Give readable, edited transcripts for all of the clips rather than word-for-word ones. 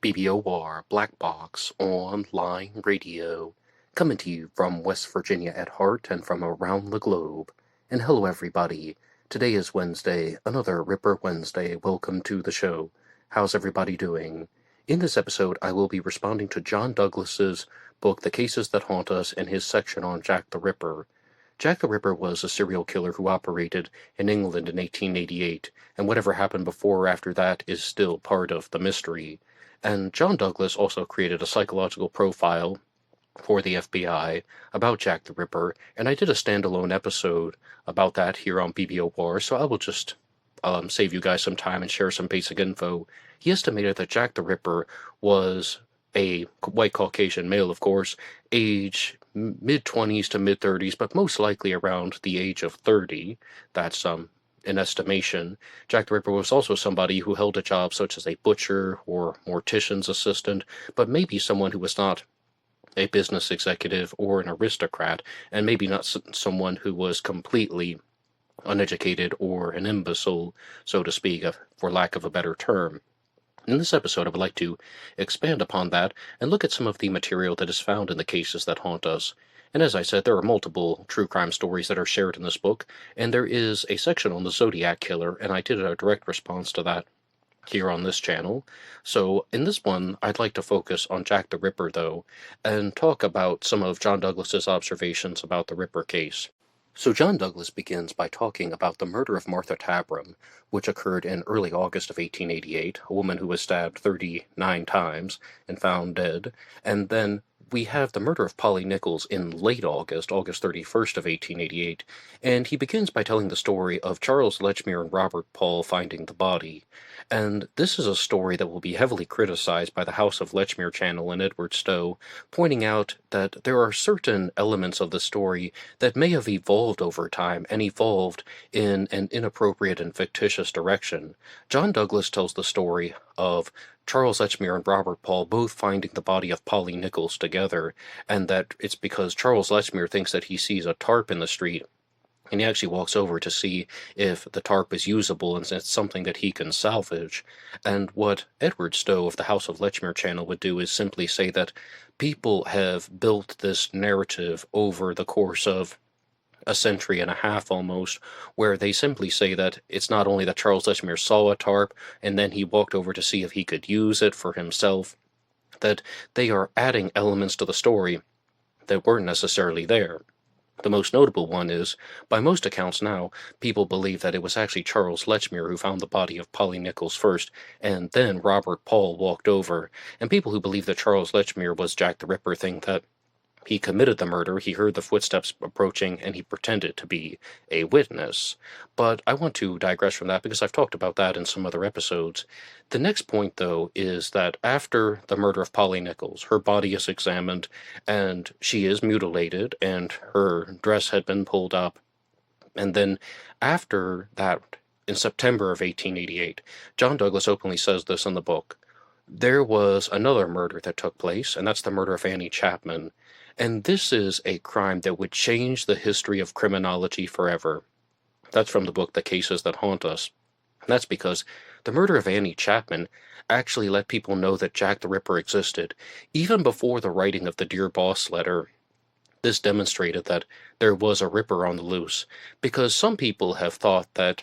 BBOR Black Box Online Radio, coming to you from West Virginia at heart and from around the globe. And hello everybody, today is Wednesday, another Ripper Wednesday. Welcome to the show. How's everybody doing? In this episode, I will be responding to John Douglas's book, The Cases That Haunt Us, and his section on Jack the Ripper. Jack the Ripper was a serial killer who operated in England in 1888, and whatever happened before or after that is still part of the mystery. And John Douglas also created a psychological profile for the FBI about Jack the Ripper, and I did a standalone episode about that here on BBOR, so I will just save you guys some time and share some basic info. He estimated that Jack the Ripper was a white Caucasian male, of course, age mid-20s to mid-30s, but most likely around the age of 30. That's in estimation. Jack the Ripper was also somebody who held a job such as a butcher or mortician's assistant, but maybe someone who was not a business executive or an aristocrat, and maybe not someone who was completely uneducated or an imbecile, so to speak, for lack of a better term. In this episode, I would like to expand upon that and look at some of the material that is found in the cases that haunt us. And as I said, there are multiple true crime stories that are shared in this book, and there is a section on the Zodiac Killer, and I did a direct response to that here on this channel. So in this one, I'd like to focus on Jack the Ripper, though, and talk about some of John Douglas's observations about the Ripper case. So John Douglas begins by talking about the murder of Martha Tabram, which occurred in early August of 1888, a woman who was stabbed 39 times and found dead, and then we have the murder of Polly Nichols in late August, August 31st of 1888, and he begins by telling the story of Charles Lechmere and Robert Paul finding the body. And this is a story that will be heavily criticized by the House of Lechmere channel and Edward Stowe, pointing out that there are certain elements of the story that may have evolved over time and evolved in an inappropriate and fictitious direction. John Douglas tells the story of Charles Lechmere and Robert Paul both finding the body of Polly Nichols together, and that it's because Charles Lechmere thinks that he sees a tarp in the street, and he actually walks over to see if the tarp is usable and it's something that he can salvage. And what Edward Stowe of the House of Lechmere channel would do is simply say that people have built this narrative over the course of a century and a half almost, where they simply say that it's not only that Charles Lechmere saw a tarp and then he walked over to see if he could use it for himself, that they are adding elements to the story that weren't necessarily there. The most notable one is, by most accounts now, people believe that it was actually Charles Lechmere who found the body of Polly Nichols first, and then Robert Paul walked over. And people who believe that Charles Lechmere was Jack the Ripper think that he committed the murder, he heard the footsteps approaching, and he pretended to be a witness. But I want to digress from that because I've talked about that in some other episodes. The next point, though, is that after the murder of Polly Nichols, her body is examined, and she is mutilated, and her dress had been pulled up. And then after that, in September of 1888, John Douglas openly says this in the book, there was another murder that took place, and that's the murder of Annie Chapman. And this is a crime that would change the history of criminology forever. That's from the book The Cases That Haunt Us. And that's because the murder of Annie Chapman actually let people know that Jack the Ripper existed. Even before the writing of the Dear Boss letter, this demonstrated that there was a Ripper on the loose. Because some people have thought that,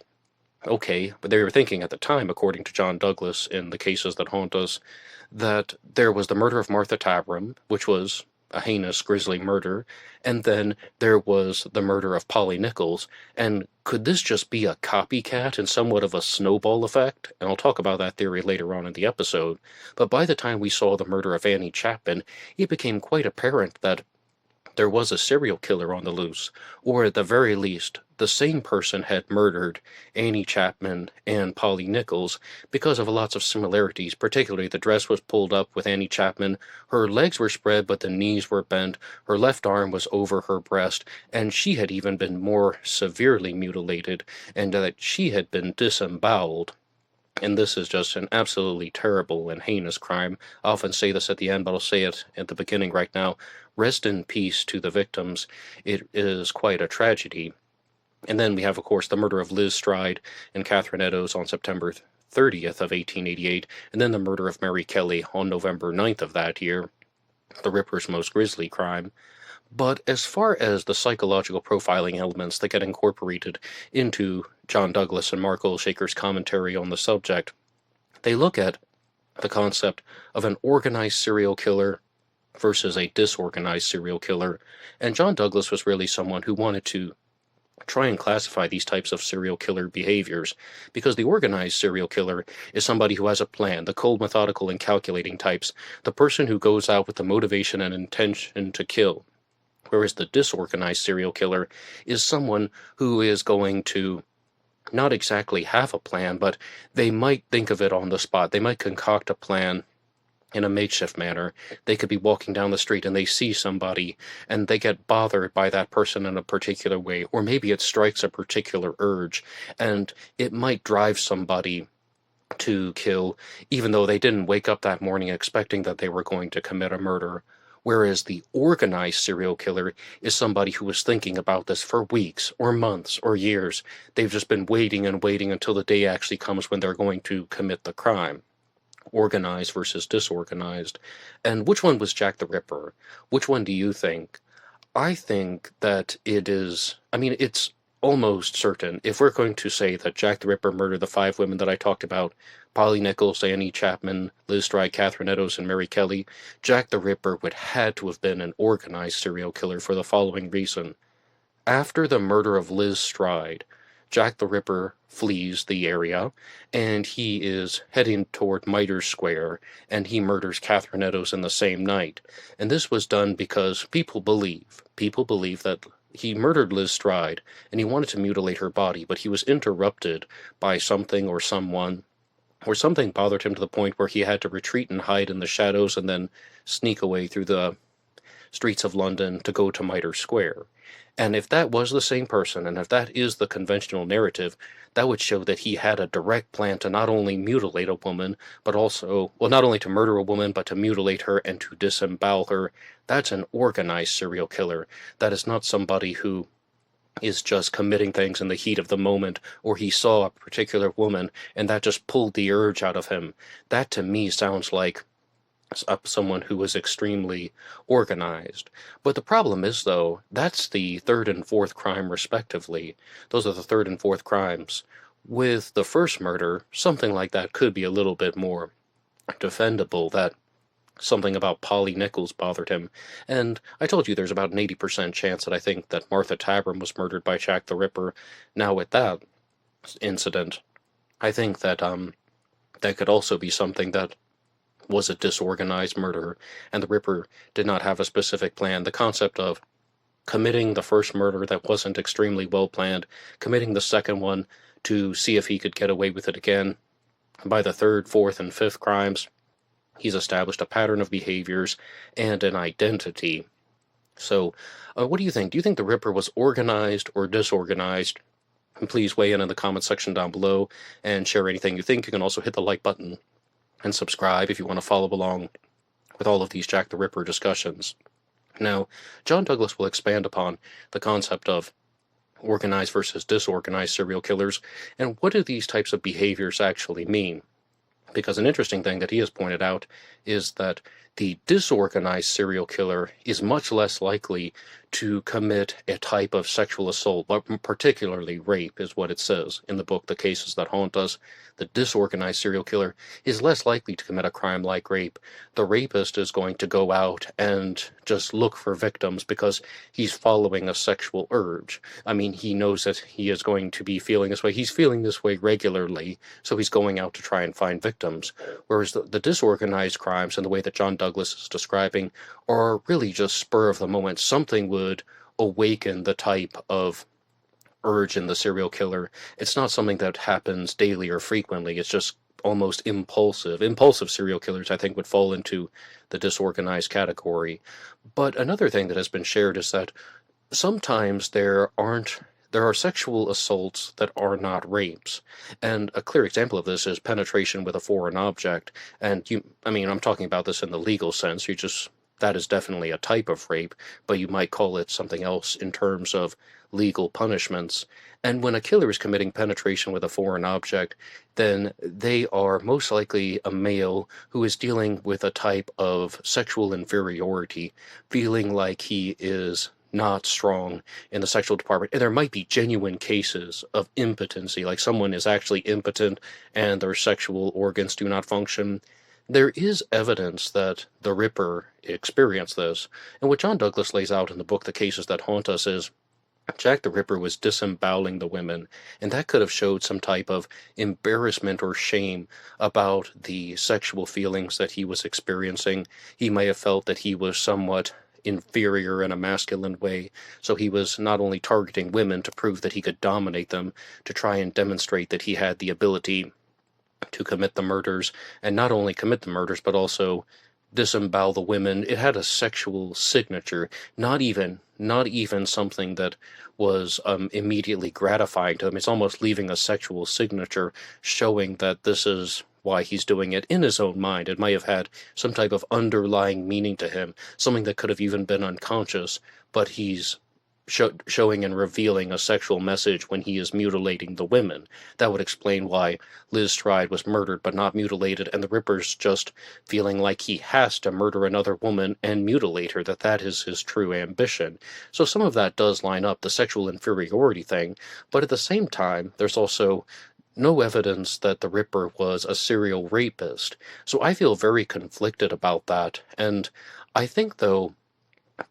okay, but they were thinking at the time, according to John Douglas in The Cases That Haunt Us, that there was the murder of Martha Tabram, which was a heinous, grisly murder, and then there was the murder of Polly Nichols, and could this just be a copycat and somewhat of a snowball effect? And I'll talk about that theory later on in the episode, but by the time we saw the murder of Annie Chapman, it became quite apparent that there was a serial killer on the loose, or at the very least, the same person had murdered Annie Chapman and Polly Nichols because of lots of similarities. Particularly, the dress was pulled up with Annie Chapman, her legs were spread but the knees were bent, her left arm was over her breast, and she had even been more severely mutilated, and that she had been disemboweled. And this is just an absolutely terrible and heinous crime. I often say this at the end, but I'll say it at the beginning right now. Rest in peace to the victims. It is quite a tragedy. And then we have, of course, the murder of Liz Stride and Catherine Eddowes on September 30th of 1888, and then the murder of Mary Kelly on November 9th of that year, the Ripper's most grisly crime. But as far as the psychological profiling elements that get incorporated into John Douglas and Mark Olshaker's commentary on the subject, they look at the concept of an organized serial killer versus a disorganized serial killer. And John Douglas was really someone who wanted to try and classify these types of serial killer behaviors, because the organized serial killer is somebody who has a plan, the cold, methodical, and calculating types, the person who goes out with the motivation and intention to kill. Whereas the disorganized serial killer is someone who is going to not exactly have a plan, but they might think of it on the spot. They might concoct a plan in a makeshift manner. They could be walking down the street and they see somebody and they get bothered by that person in a particular way, or maybe it strikes a particular urge and it might drive somebody to kill, even though they didn't wake up that morning expecting that they were going to commit a murder. Whereas the organized serial killer is somebody who was thinking about this for weeks or months or years. They've just been waiting and waiting until the day actually comes when they're going to commit the crime. Organized versus disorganized. And which one was Jack the Ripper? Which one do you think? I think that it's almost certain. If we're going to say that Jack the Ripper murdered the 5 women that I talked about, Polly Nichols, Annie Chapman, Liz Stride, Catherine Eddowes, and Mary Kelly, Jack the Ripper would had to have been an organized serial killer for the following reason. After the murder of Liz Stride, Jack the Ripper flees the area, and he is heading toward Mitre Square, and he murders Catherine Eddowes in the same night. And this was done because people believe that he murdered Liz Stride, and he wanted to mutilate her body, but he was interrupted by something or someone, or something bothered him to the point where he had to retreat and hide in the shadows and then sneak away through the streets of London to go to Mitre Square. And if that was the same person, and if that is the conventional narrative, that would show that he had a direct plan to not only mutilate a woman, but also, well, not only to murder a woman, but to mutilate her and to disembowel her. That's an organized serial killer. That is not somebody who is just committing things in the heat of the moment, or he saw a particular woman and that just pulled the urge out of him. That to me sounds like someone who was extremely organized. But the problem is, though, that's the 3rd and 4th crime respectively. Those are the 3rd and 4th crimes. With the first murder, something like that could be a little bit more defendable, that something about Polly Nichols bothered him. And I told you there's about an 80% chance that I think that Martha Tabram was murdered by Jack the Ripper. Now with that incident, I think that that could also be something that was a disorganized murder, and the Ripper did not have a specific plan. The concept of committing the first murder that wasn't extremely well planned, committing the second one to see if he could get away with it again. By the 3rd, 4th, and 5th crimes, he's established a pattern of behaviors and an identity. So, what do you think? Do you think the Ripper was organized or disorganized? And please weigh in the comment section down below and share anything you think. You can also hit the like button and subscribe if you want to follow along with all of these Jack the Ripper discussions. Now, John Douglas will expand upon the concept of organized versus disorganized serial killers, and what do these types of behaviors actually mean? Because an interesting thing that he has pointed out is that the disorganized serial killer is much less likely to commit a type of sexual assault, but particularly rape is what it says in the book, The Cases That Haunt Us. The disorganized serial killer is less likely to commit a crime like rape. The rapist is going to go out and just look for victims because he's following a sexual urge. I mean, he knows that he is going to be feeling this way. He's feeling this way regularly, so he's going out to try and find victims. Whereas the disorganized crimes and the way that John Douglas is describing are really just spur of the moment. Something would awaken the type of urge in the serial killer. It's not something that happens daily or frequently. It's just almost impulsive. Impulsive serial killers, I think, would fall into the disorganized category. But another thing that has been shared is that sometimes there are sexual assaults that are not rapes. And a clear example of this is penetration with a foreign object. And I'm talking about this in the legal sense. You just that is definitely a type of rape, but you might call it something else in terms of legal punishments. And when a killer is committing penetration with a foreign object, then they are most likely a male who is dealing with a type of sexual inferiority, feeling like he is not strong in the sexual department. And there might be genuine cases of impotency, like someone is actually impotent and their sexual organs do not function. There is evidence that the Ripper experienced this, and what John Douglas lays out in the book The Cases That Haunt Us is Jack the Ripper was disemboweling the women, and that could have showed some type of embarrassment or shame about the sexual feelings that he was experiencing. He may have felt that he was somewhat inferior in a masculine way, so he was not only targeting women to prove that he could dominate them, to try and demonstrate that he had the ability to commit the murders, and not only commit the murders, but also disembowel the women. It had a sexual signature, not even something that was immediately gratifying to him. It's almost leaving a sexual signature, showing that this is why he's doing it in his own mind. It might have had some type of underlying meaning to him, something that could have even been unconscious, but he's showing and revealing a sexual message when he is mutilating the women. That would explain why Liz Stride was murdered but not mutilated, and the Ripper's just feeling like he has to murder another woman and mutilate her, that is his true ambition. So some of that does line up, the sexual inferiority thing, but at the same time, there's also no evidence that the Ripper was a serial rapist. So I feel very conflicted about that, and I think, though,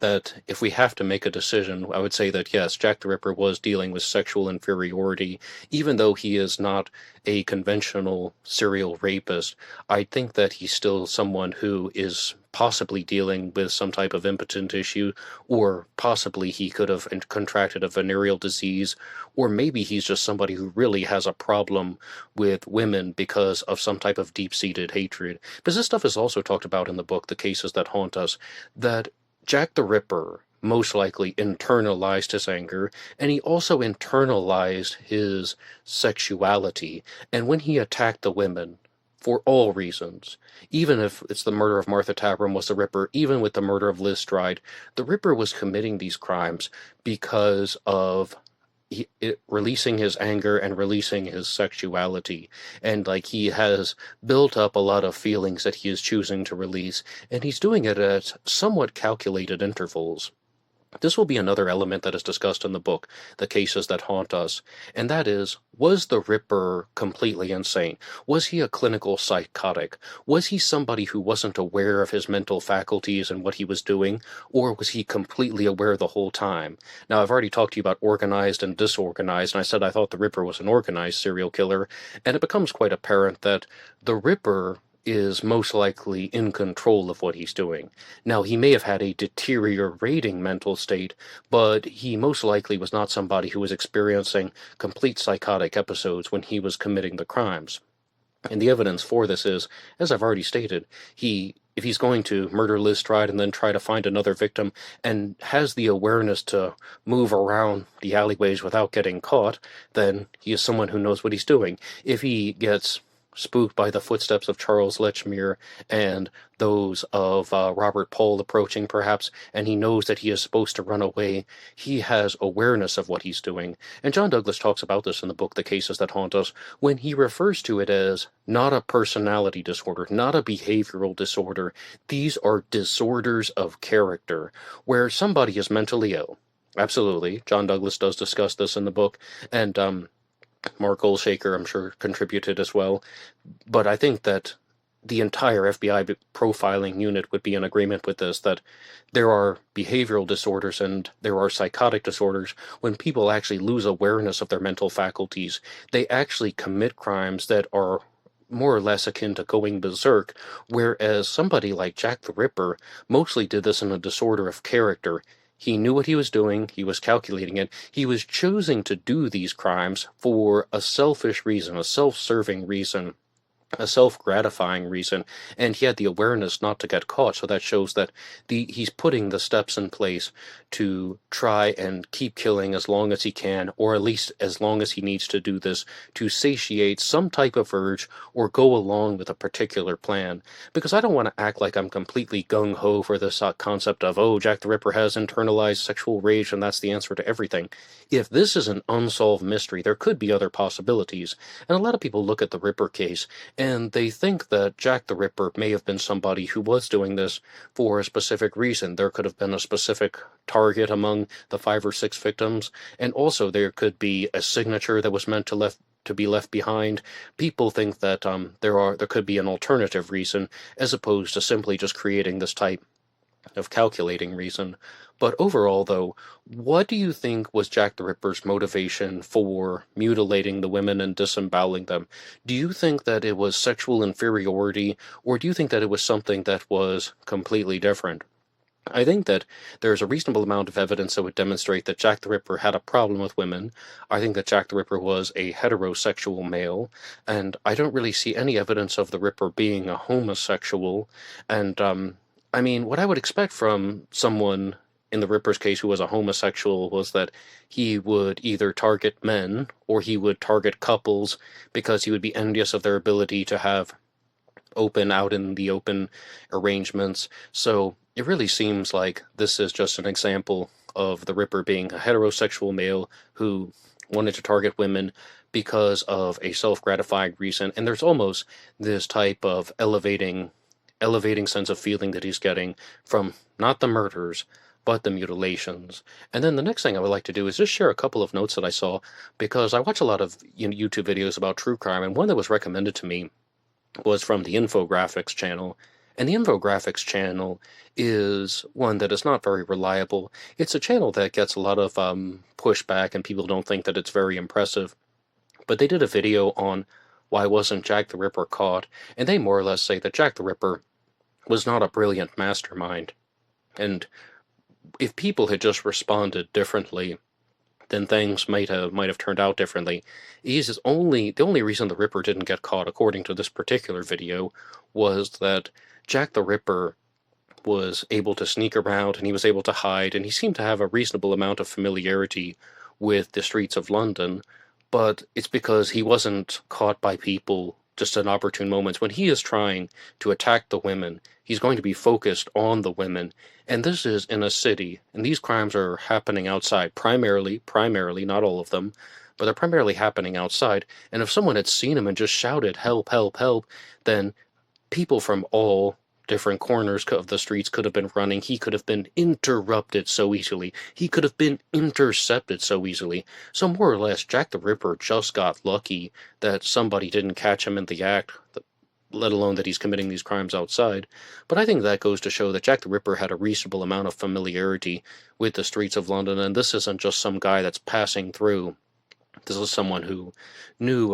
that if we have to make a decision, I would say that yes, Jack the Ripper was dealing with sexual inferiority, even though he is not a conventional serial rapist. I think that he's still someone who is possibly dealing with some type of impotent issue, or possibly he could have contracted a venereal disease, or maybe he's just somebody who really has a problem with women because of some type of deep-seated hatred. Because this stuff is also talked about in the book, The Cases That Haunt Us, that Jack the Ripper most likely internalized his anger, and he also internalized his sexuality. And when he attacked the women, for all reasons, even if it's the murder of Martha Tabram was the Ripper, even with the murder of Liz Stride, the Ripper was committing these crimes because of releasing his anger and releasing his sexuality, and like he has built up a lot of feelings that he is choosing to release, and he's doing it at somewhat calculated intervals. This will be another element that is discussed in the book, The Cases That Haunt Us, and that is, was the Ripper completely insane? Was he a clinical psychotic? Was he somebody who wasn't aware of his mental faculties and what he was doing, or was he completely aware the whole time? Now, I've already talked to you about organized and disorganized, and I said I thought the Ripper was an organized serial killer, and it becomes quite apparent that the Ripper is most likely in control of what he's doing. Now, he may have had a deteriorating mental state, but he most likely was not somebody who was experiencing complete psychotic episodes when he was committing the crimes. And the evidence for this is, as I've already stated, if he's going to murder Liz Stride and then try to find another victim and has the awareness to move around the alleyways without getting caught, then he is someone who knows what he's doing. If he gets spooked by the footsteps of Charles Lechmere and those of Robert Paul approaching, perhaps, and he knows that he is supposed to run away, he has awareness of what he's doing. And John Douglas talks about this in the book, The Cases That Haunt Us, when he refers to it as not a personality disorder, not a behavioral disorder. These are disorders of character, where somebody is mentally ill. Absolutely. John Douglas does discuss this in the book, and Mark Olshaker, I'm sure, contributed as well. But I think that the entire FBI profiling unit would be in agreement with this, that there are behavioral disorders and there are psychotic disorders. When people actually lose awareness of their mental faculties, they actually commit crimes that are more or less akin to going berserk, whereas somebody like Jack the Ripper mostly did this in a disorder of character. He knew what he was doing, he was calculating it, he was choosing to do these crimes for a selfish reason, a self-serving reason. a self-gratifying reason, and he had the awareness not to get caught. So that shows that he's putting the steps in place to try and keep killing as long as he can, or at least as long as he needs to do this to satiate some type of urge or go along with a particular plan. Because I don't want to act like I'm completely gung-ho for this concept of, oh, Jack the Ripper has internalized sexual rage and that's the answer to everything. If this is an unsolved mystery, there could be other possibilities. And a lot of people look at the Ripper case and they think that Jack the Ripper may have been somebody who was doing this for a specific reason. There could have been a specific target among the 5 or 6 victims, and also there could be a signature that was meant to be left behind. People think that there could be an alternative reason, as opposed to simply just creating this type of calculating reason. But overall, though, what do you think was Jack the Ripper's motivation for mutilating the women and disemboweling them? Do you think that it was sexual inferiority, or do you think that it was something that was completely different? I think that there's a reasonable amount of evidence that would demonstrate that Jack the Ripper had a problem with women. I think that Jack the Ripper was a heterosexual male, and I don't really see any evidence of the Ripper being a homosexual. And, I mean, what I would expect from someone in the Ripper's case who was a homosexual was that he would either target men or he would target couples because he would be envious of their ability to have out in the open arrangements. So it really seems like this is just an example of the Ripper being a heterosexual male who wanted to target women because of a self-gratifying reason. And there's almost this type of elevating sense of feeling that he's getting from not the murders, but the mutilations. And then the next thing I would like to do is just share a couple of notes that I saw, because I watch a lot of YouTube videos about true crime, and one that was recommended to me was from the Infographics channel. And the Infographics channel is one that is not very reliable. It's a channel that gets a lot of pushback, and people don't think that it's very impressive. But they did a video on why wasn't Jack the Ripper caught, and they more or less say that Jack the Ripper was not a brilliant mastermind. And if people had just responded differently, then things might have turned out differently. The only reason the Ripper didn't get caught, according to this particular video, was that Jack the Ripper was able to sneak around and he was able to hide, and he seemed to have a reasonable amount of familiarity with the streets of London, but it's because he wasn't caught by people just at opportune moments. When he is trying to attack the women, he's going to be focused on the women, and this is in a city, and these crimes are happening outside, primarily, not all of them, but they're primarily happening outside, and if someone had seen him and just shouted, "Help, help, help," then people from all different corners of the streets could have been running. He could have been interrupted so easily. He could have been intercepted so easily. So more or less, Jack the Ripper just got lucky that somebody didn't catch him in the act, let alone that he's committing these crimes outside. But I think that goes to show that Jack the Ripper had a reasonable amount of familiarity with the streets of London, and this isn't just some guy that's passing through. This is someone who knew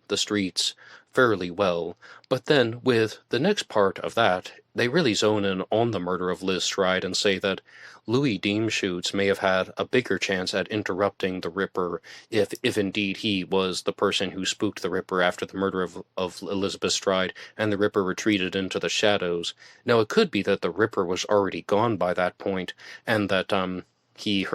the streets fairly well. But then, with the next part of that, they really zone in on the murder of Liz Stride and say that Louis Deemshoots may have had a bigger chance at interrupting the Ripper if indeed he was the person who spooked the Ripper after the murder of Elizabeth Stride, and the Ripper retreated into the shadows. Now, it could be that the Ripper was already gone by that point, and that he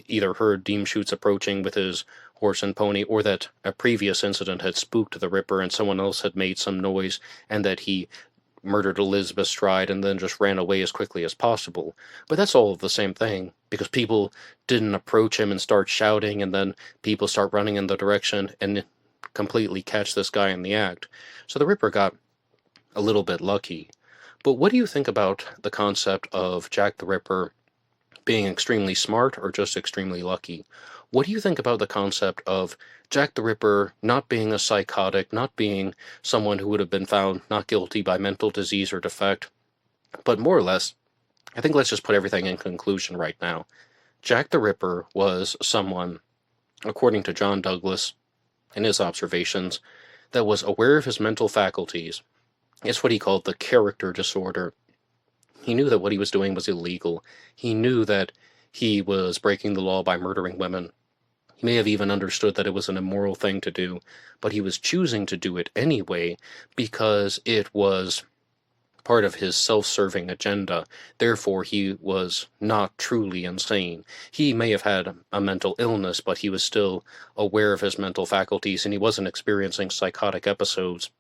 either heard Deemshoots approaching with his horse and pony, or that a previous incident had spooked the Ripper and someone else had made some noise, and that he murdered Elizabeth Stride and then just ran away as quickly as possible. But that's all the same thing, because people didn't approach him and start shouting, and then people start running in the direction and completely catch this guy in the act. So the Ripper got a little bit lucky. But what do you think about the concept of Jack the Ripper being extremely smart or just extremely lucky? What do you think about the concept of Jack the Ripper not being a psychotic, not being someone who would have been found not guilty by mental disease or defect, but more or less, I think let's just put everything in conclusion right now. Jack the Ripper was someone, according to John Douglas and his observations, that was aware of his mental faculties. It's what he called the character disorder. He knew that what he was doing was illegal. He knew that he was breaking the law by murdering women. He may have even understood that it was an immoral thing to do, but he was choosing to do it anyway because it was part of his self-serving agenda. Therefore, he was not truly insane. He may have had a mental illness, but he was still aware of his mental faculties, and he wasn't experiencing psychotic episodes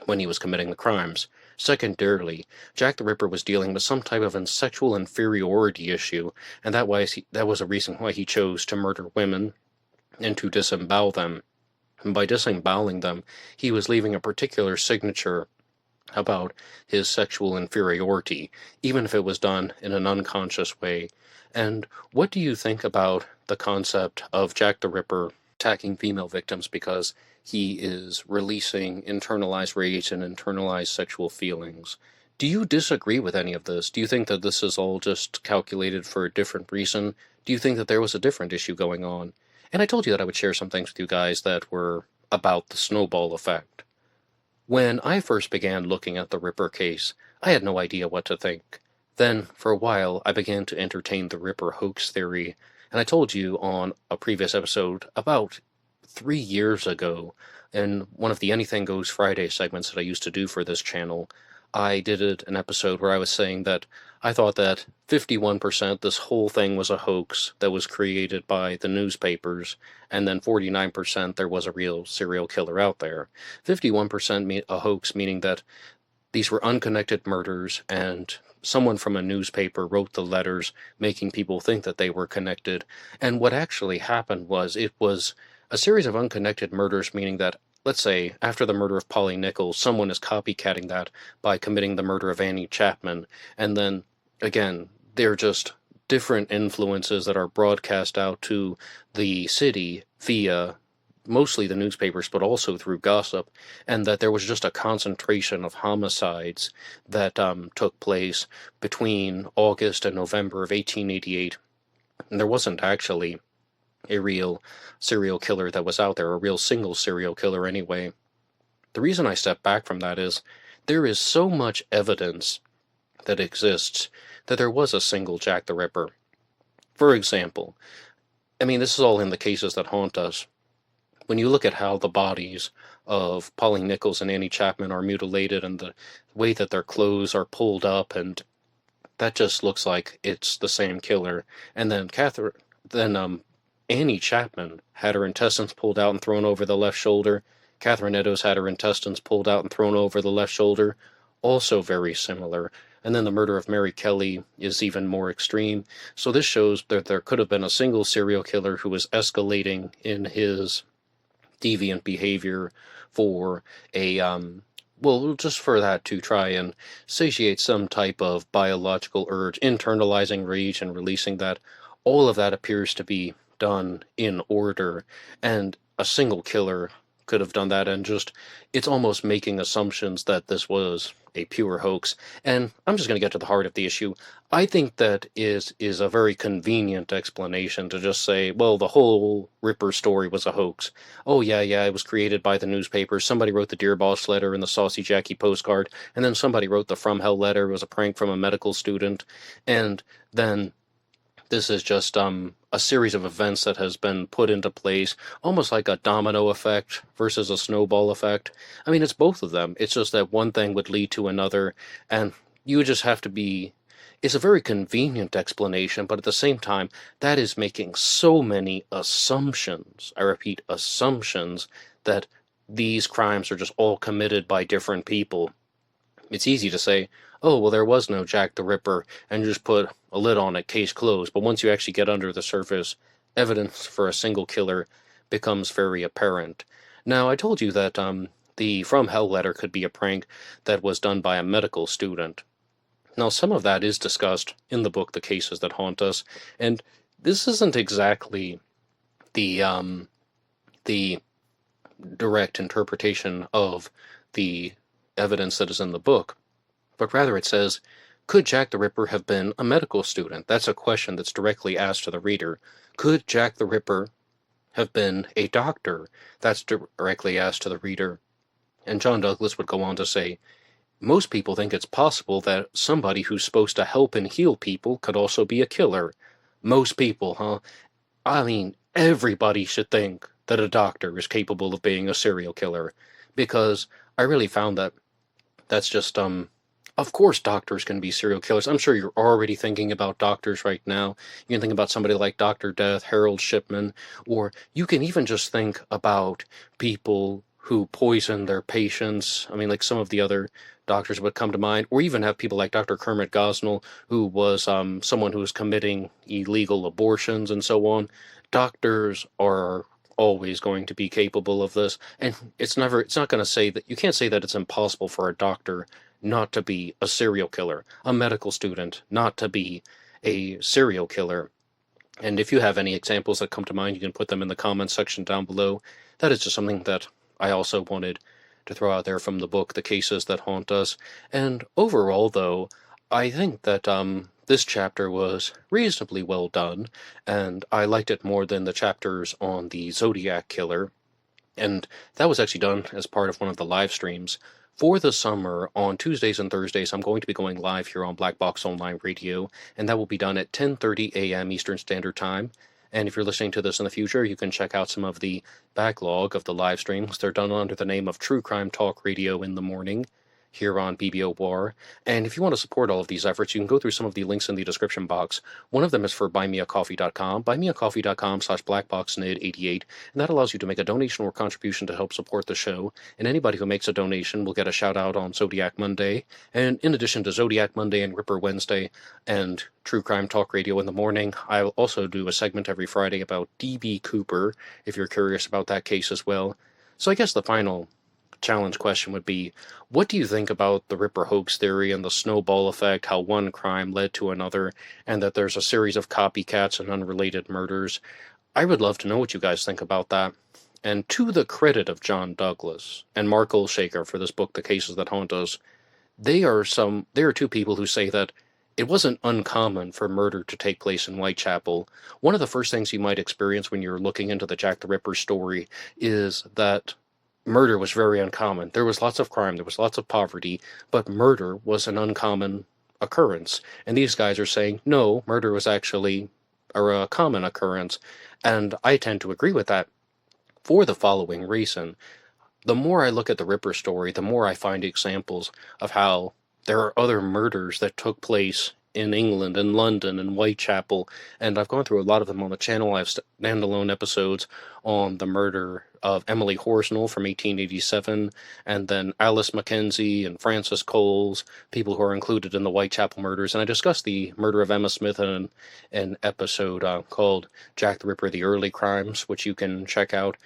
when he was committing the crimes. Secondarily, Jack the Ripper was dealing with some type of sexual inferiority issue, and that was a reason why he chose to murder women and to disembowel them. And by disemboweling them, he was leaving a particular signature about his sexual inferiority, even if it was done in an unconscious way. And what do you think about the concept of Jack the Ripper attacking female victims because he is releasing internalized rage and internalized sexual feelings? Do you disagree with any of this? Do you think that this is all just calculated for a different reason? Do you think that there was a different issue going on? And I told you that I would share some things with you guys that were about the snowball effect. When I first began looking at the Ripper case, I had no idea what to think. Then, for a while, I began to entertain the Ripper hoax theory, and I told you on a previous episode about 3 years ago, in one of the Anything Goes Friday segments that I used to do for this channel, I did an episode where I was saying that I thought that 51% this whole thing was a hoax that was created by the newspapers, and then 49% there was a real serial killer out there. 51% a hoax, meaning that these were unconnected murders, and someone from a newspaper wrote the letters making people think that they were connected. And what actually happened was it was a series of unconnected murders, meaning that, let's say, after the murder of Polly Nichols, someone is copycatting that by committing the murder of Annie Chapman. And then, again, they're just different influences that are broadcast out to the city via mostly the newspapers, but also through gossip, and that there was just a concentration of homicides that took place between August and November of 1888. And there wasn't actually a real serial killer that was out there, a real single serial killer anyway. The reason I step back from that is there is so much evidence that exists that there was a single Jack the Ripper. For example, I mean, this is all in the cases that haunt us. When you look at how the bodies of Polly Nichols and Annie Chapman are mutilated and the way that their clothes are pulled up, and that just looks like it's the same killer. And then Annie Chapman had her intestines pulled out and thrown over the left shoulder. Catherine Eddowes had her intestines pulled out and thrown over the left shoulder. Also very similar. And then the murder of Mary Kelly is even more extreme. So this shows that there could have been a single serial killer who was escalating in his deviant behavior for just for that to try and satiate some type of biological urge, internalizing rage and releasing that. All of that appears to be done in order, and a single killer could have done that, and it's almost making assumptions that this was a pure hoax. And I'm just going to get to the heart of the issue. I think that is a very convenient explanation to just say, well, the whole Ripper story was a hoax. Oh, yeah, it was created by the newspapers. Somebody wrote the Dear Boss letter and the Saucy Jackie postcard, and then somebody wrote the From Hell letter. It was a prank from a medical student, and then this is just a series of events that has been put into place, almost like a domino effect versus a snowball effect. I mean, it's both of them. It's just that one thing would lead to another, and you just have to be... It's a very convenient explanation, but at the same time, that is making so many assumptions. I repeat, assumptions, that these crimes are just all committed by different people. It's easy to say, oh, well, there was no Jack the Ripper, and just put a lid on it, case closed. But once you actually get under the surface, evidence for a single killer becomes very apparent. Now, I told you that the From Hell letter could be a prank that was done by a medical student. Now, some of that is discussed in the book, The Cases That Haunt Us, and this isn't exactly the direct interpretation of the evidence that is in the book, but rather it says, could Jack the Ripper have been a medical student? That's a question that's directly asked to the reader. Could Jack the Ripper have been a doctor? That's directly asked to the reader. And John Douglas would go on to say, most people think it's possible that somebody who's supposed to help and heal people could also be a killer. Most people, huh? I mean, everybody should think that a doctor is capable of being a serial killer, because I really found that that's just, of course doctors can be serial killers. I'm sure you're already thinking about doctors right now. You can think about somebody like Dr. Death, Harold Shipman, or you can even just think about people who poison their patients. I mean, like some of the other doctors would come to mind, or even have people like Dr. Kermit Gosnell, who was someone who was committing illegal abortions and so on. Doctors are always going to be capable of this, and it's not going to say that, you can't say that it's impossible for a doctor not to be a serial killer, a medical student not to be a serial killer. And if you have any examples that come to mind, you can put them in the comments section down below. That is just something that I also wanted to throw out there from the book, The Cases That Haunt Us. And overall, though, I think that this chapter was reasonably well done, and I liked it more than the chapters on the Zodiac Killer. And that was actually done as part of one of the live streams. For the summer, on Tuesdays and Thursdays, I'm going to be going live here on Black Box Online Radio, and that will be done at 10:30 a.m. Eastern Standard Time. And if you're listening to this in the future, you can check out some of the backlog of the live streams. They're done under the name of True Crime Talk Radio in the morning here on BBOR. And if you want to support all of these efforts, you can go through some of the links in the description box. One of them is for BuyMeACoffee.com, BuyMeACoffee.com/BlackBoxNid88, and that allows you to make a donation or contribution to help support the show. And anybody who makes a donation will get a shout out on Zodiac Monday. And in addition to Zodiac Monday and Ripper Wednesday and True Crime Talk Radio in the morning, I'll also do a segment every Friday about D.B. Cooper, if you're curious about that case as well. So I guess the final challenge question would be, what do you think about the Ripper hoax theory and the snowball effect, how one crime led to another, and that there's a series of copycats and unrelated murders? I would love to know what you guys think about that. And to the credit of John Douglas and Mark Olshaker for this book, The Cases That Haunt Us, they are two people who say that it wasn't uncommon for murder to take place in Whitechapel. One of the first things you might experience when you're looking into the Jack the Ripper story is that murder was very uncommon. There was lots of crime, there was lots of poverty, but murder was an uncommon occurrence. And these guys are saying, no, murder was actually a common occurrence. And I tend to agree with that for the following reason. The more I look at the Ripper story, the more I find examples of how there are other murders that took place in England and London and Whitechapel, and I've gone through a lot of them on the channel. I have standalone episodes on the murder of Emily Horsnell from 1887, and then Alice Mackenzie and Francis Coles, people who are included in the Whitechapel murders, and I discussed the murder of Emma Smith in an episode called Jack the Ripper, The Early Crimes, which you can check out.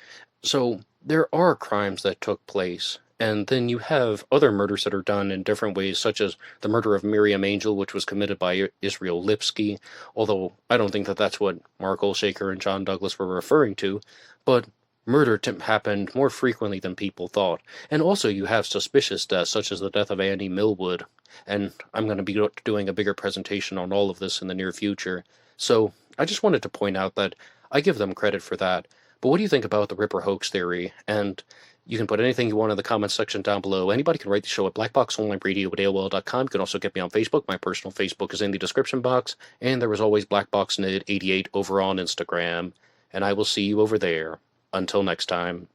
So there are crimes that took place. And then you have other murders that are done in different ways, such as the murder of Miriam Angel, which was committed by Israel Lipsky, although I don't think that that's what Mark Olshaker and John Douglas were referring to, but murder happened more frequently than people thought. And also you have suspicious deaths, such as the death of Annie Millwood, and I'm going to be doing a bigger presentation on all of this in the near future. So I just wanted to point out that I give them credit for that. But what do you think about the Ripper hoax theory? And you can put anything you want in the comments section down below. Anybody can write the show at BlackBoxOnlineRadio@AOL.com. You can also get me on Facebook. My personal Facebook is in the description box. And there is always BlackBoxNid88 over on Instagram. And I will see you over there. Until next time.